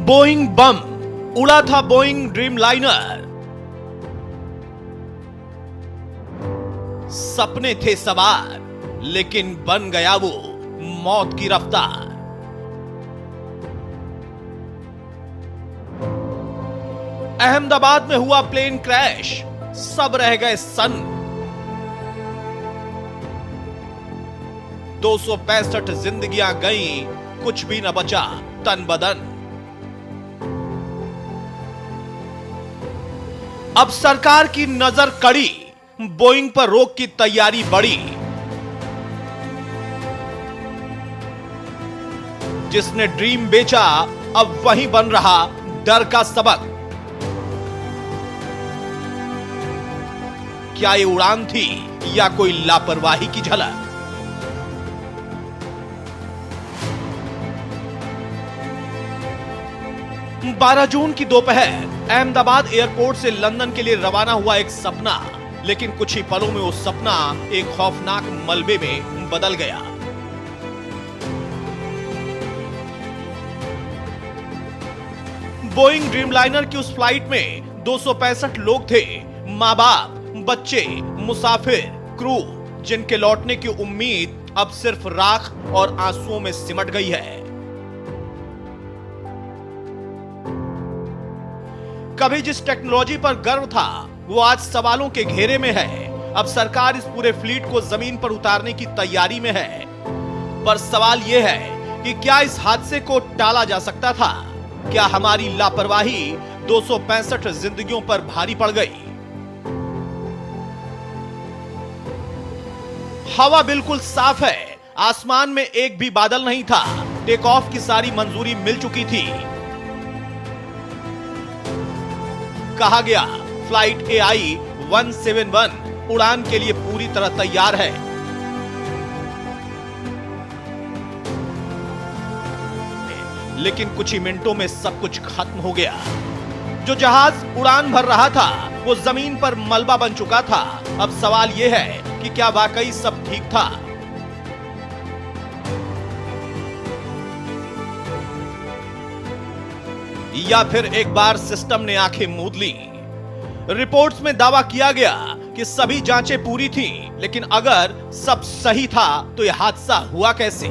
Boeing बम उड़ा था Boeing Dreamliner. सपने थे सवार लेकिन बन गया वो मौत की रफ्तार। अहमदाबाद में हुआ प्लेन क्रैश, सब रह गए सन्न। 265 जिंदगियां गईं, कुछ भी न बचा तन बदन। अब सरकार की नजर कड़ी, बोइंग पर रोक की तैयारी बढ़ी। जिसने ड्रीम बेचा अब वही बन रहा डर का सबक। क्या ये उड़ान थी या कोई लापरवाही की झलक? बारह जून की दोपहर अहमदाबाद एयरपोर्ट से लंदन के लिए रवाना हुआ एक सपना, लेकिन कुछ ही पलों में वो सपना एक खौफनाक मलबे में बदल गया। बोइंग ड्रीमलाइनर की उस फ्लाइट में 265 लोग थे, मां बाप, बच्चे, मुसाफिर, क्रू, जिनके लौटने की उम्मीद अब सिर्फ राख और आंसुओं में सिमट गई है। कभी जिस टेक्नोलॉजी पर गर्व था वो आज सवालों के घेरे में है। अब सरकार इस पूरे फ्लीट को जमीन पर उतारने की तैयारी में है। पर सवाल यह है कि क्या इस हादसे को टाला जा सकता था? क्या हमारी लापरवाही 265 जिंदगियों पर भारी पड़ गई? हवा बिल्कुल साफ है, आसमान में एक भी बादल नहीं था। टेक ऑफ की सारी मंजूरी मिल चुकी थी। कहा गया फ्लाइट AI 171 उड़ान के लिए पूरी तरह तैयार है। लेकिन कुछ ही मिनटों में सब कुछ खत्म हो गया। जो जहाज उड़ान भर रहा था वो जमीन पर मलबा बन चुका था। अब सवाल यह है कि क्या वाकई सब ठीक था? या फिर एक बार सिस्टम ने आंखें मूंद ली? रिपोर्ट्स में दावा किया गया कि सभी जांचें पूरी थीं, लेकिन अगर सब सही था तो यह हादसा हुआ कैसे?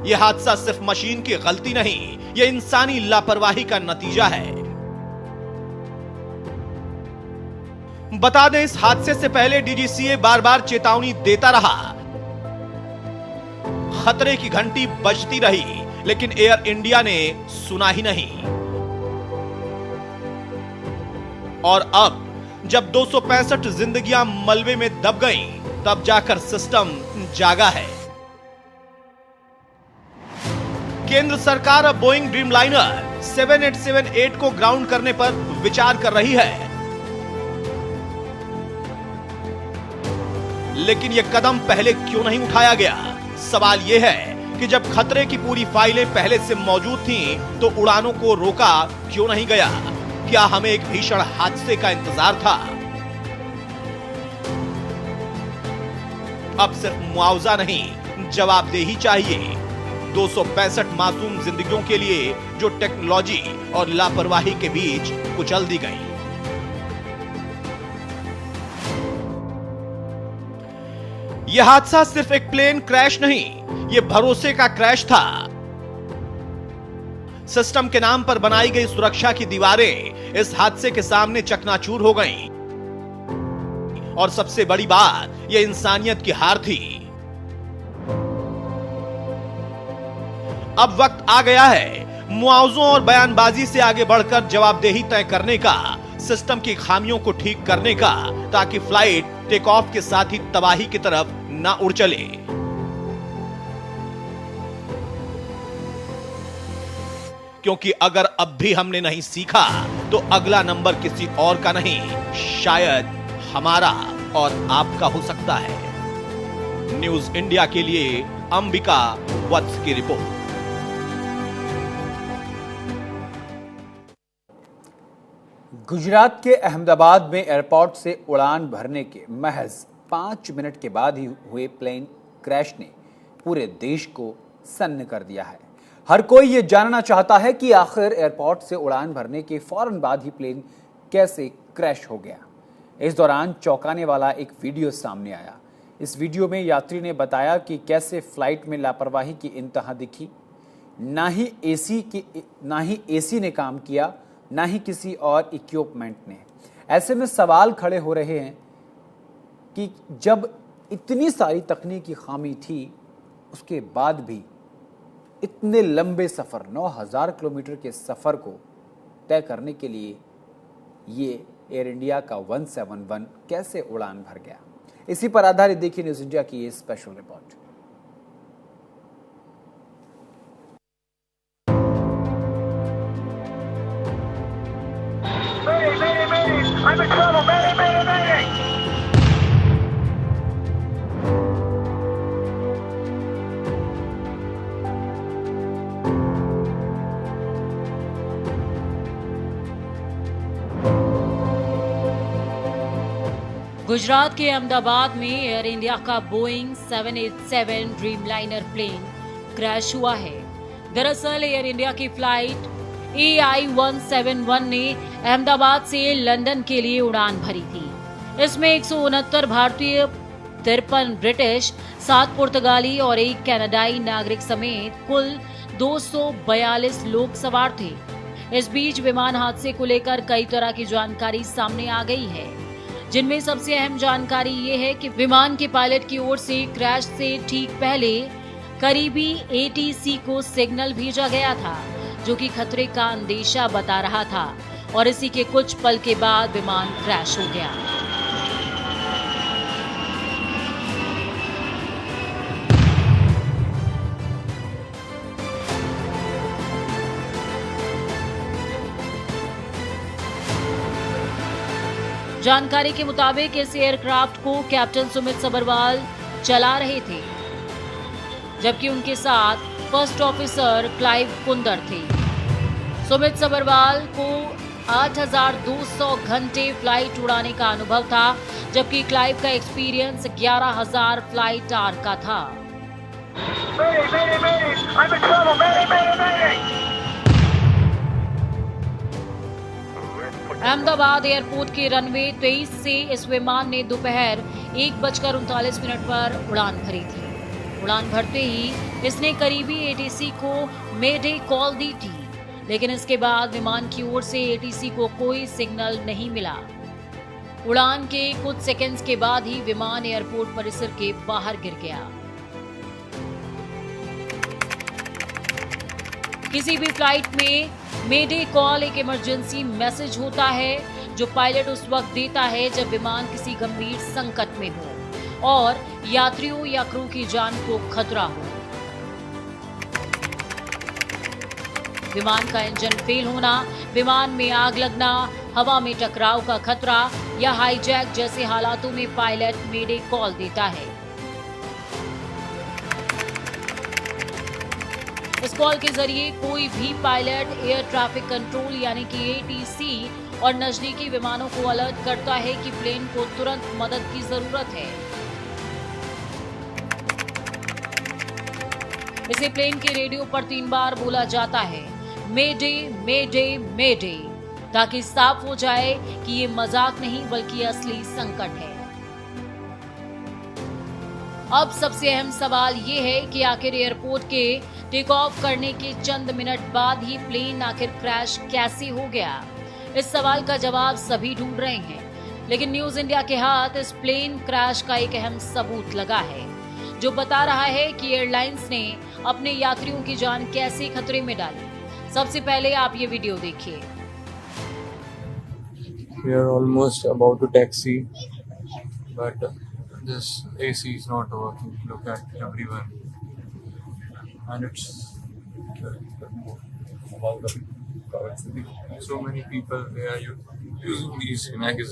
यह हादसा सिर्फ मशीन की गलती नहीं, यह इंसानी लापरवाही का नतीजा है। बता दें, इस हादसे से पहले DGCA बार बार चेतावनी देता रहा, खतरे की घंटी बजती रही, लेकिन एयर इंडिया ने सुना ही नहीं। और अब जब 265 जिंदगियां मलबे में दब गईं, तब जाकर सिस्टम जागा है। केंद्र सरकार अब बोइंग ड्रीमलाइनर 7878 को ग्राउंड करने पर विचार कर रही है। लेकिन यह कदम पहले क्यों नहीं उठाया गया? सवाल यह है कि जब खतरे की पूरी फाइलें पहले से मौजूद थीं, तो उड़ानों को रोका क्यों नहीं गया? क्या हमें एक भीषण हादसे का इंतजार था? अब सिर्फ मुआवजा नहीं, जवाबदेही चाहिए 265 मासूम जिंदगियों के लिए जो टेक्नोलॉजी और लापरवाही के बीच कुचल दी गई। यह हादसा सिर्फ एक प्लेन क्रैश नहीं, यह भरोसे का क्रैश था। सिस्टम के नाम पर बनाई गई सुरक्षा की दीवारें इस हादसे के सामने चकनाचूर हो गईं। और सबसे बड़ी बात, यह इंसानियत की हार थी। अब वक्त आ गया है मुआवजों और बयानबाजी से आगे बढ़कर जवाबदेही तय करने का, सिस्टम की खामियों को ठीक करने का, ताकि फ्लाइट टेक ऑफ के साथ ही तबाही की तरफ ना उड़ चले। क्योंकि अगर अब भी हमने नहीं सीखा तो अगला नंबर किसी और का नहीं, शायद हमारा और आपका हो सकता है। न्यूज इंडिया के लिए अंबिका वत्स की रिपोर्ट। गुजरात के अहमदाबाद में एयरपोर्ट से उड़ान भरने के महज 5 मिनट के बाद ही हुए प्लेन क्रैश ने पूरे देश को सन्न कर दिया है। हर कोई ये जानना चाहता है कि आखिर एयरपोर्ट से उड़ान भरने के फौरन बाद ही प्लेन कैसे क्रैश हो गया। इस दौरान चौंकाने वाला एक वीडियो सामने आया। इस वीडियो में यात्री ने बताया कि कैसे फ्लाइट में लापरवाही की इंतहा दिखी। ना ही एसी ने काम किया, ना ही किसी और इक्विपमेंट ने। ऐसे में सवाल खड़े हो रहे हैं कि जब इतनी सारी तकनीकी खामी थी, उसके बाद भी इतने लंबे सफ़र 9000 किलोमीटर के सफ़र को तय करने के लिए ये एयर इंडिया का 171 कैसे उड़ान भर गया। इसी पर आधारित देखिए न्यूज़ इंडिया की ये special report. I'm in trouble, mayday! Gujarat के अहमदाबाद में एयर इंडिया का बोइंग 787 ड्रीमलाइनर प्लेन क्रैश हुआ है। दरअसल एयर इंडिया की फ्लाइट AI-171 ने अहमदाबाद से लंदन के लिए उड़ान भरी थी। इसमें 169 भारतीय, 53 ब्रिटिश, 7 पुर्तगाली और 1 कनाडाई नागरिक समेत कुल 242 लोग सवार थे। इस बीच विमान हादसे को लेकर कई तरह की जानकारी सामने आ गई है, जिनमें सबसे अहम जानकारी ये है कि विमान के पायलट की ओर से क्रैश से ठीक पहले करीबी ATC को सिग्नल भेजा गया था, जो कि खतरे का अंदेशा बता रहा था, और इसी के कुछ पल के बाद विमान क्रैश हो गया। जानकारी के मुताबिक इस एयरक्राफ्ट को कैप्टन सुमित सबरवाल चला रहे थे, जबकि उनके साथ फर्स्ट ऑफिसर क्लाइव कुंदर थे। सुमित सबरवाल को 8200 घंटे फ्लाइट उड़ाने का अनुभव था, जबकि क्लाइव का एक्सपीरियंस 11000 फ्लाइट आवर का था। अहमदाबाद एयरपोर्ट के रनवे 23 से इस विमान ने दोपहर 1:39 पर उड़ान भरी थी। उड़ान भरते ही इसने करीबी ATC को मेडे कॉल दी थी, लेकिन इसके बाद विमान की ओर से ATC को कोई सिग्नल नहीं मिला। उड़ान के कुछ सेकंड्स के बाद ही विमान एयरपोर्ट परिसर के बाहर गिर गया। किसी भी फ्लाइट में मेडे कॉल एक इमरजेंसी मैसेज होता है, जो पायलट उस वक्त देता है जब विमान किसी गंभीर संकट में हो और यात्रियों या क्रू की जान को खतरा हो। विमान का इंजन फेल होना, विमान में आग लगना, हवा में टकराव का खतरा या हाईजैक जैसे हालातों में पायलट मेडे कॉल देता है। इस कॉल के जरिए कोई भी पायलट एयर ट्रैफिक कंट्रोल यानी कि ATC और नजदीकी विमानों को अलर्ट करता है कि प्लेन को तुरंत मदद की जरूरत है। इसे प्लेन के रेडियो पर 3 बार बोला जाता है, मेडे मेडे मेडे, ताकि साफ हो जाए कि ये मजाक नहीं बल्कि असली संकट है। अब सबसे अहम सवाल ये है कि आखिर एयरपोर्ट के टेक ऑफ करने के चंद मिनट बाद ही प्लेन आखिर क्रैश कैसे हो गया। इस सवाल का जवाब सभी ढूंढ रहे हैं, लेकिन न्यूज इंडिया के हाथ इस प्लेन क्रैश का एक अहम सबूत लगा है, जो बता रहा है कि एयरलाइंस ने अपने यात्रियों की जान कैसे खतरे में डाली। सबसे पहले आप ये वीडियो देखिए। We are almost about to taxi, but this AC is not working. Look at everyone, and it's about the so many people. They are using these magazines.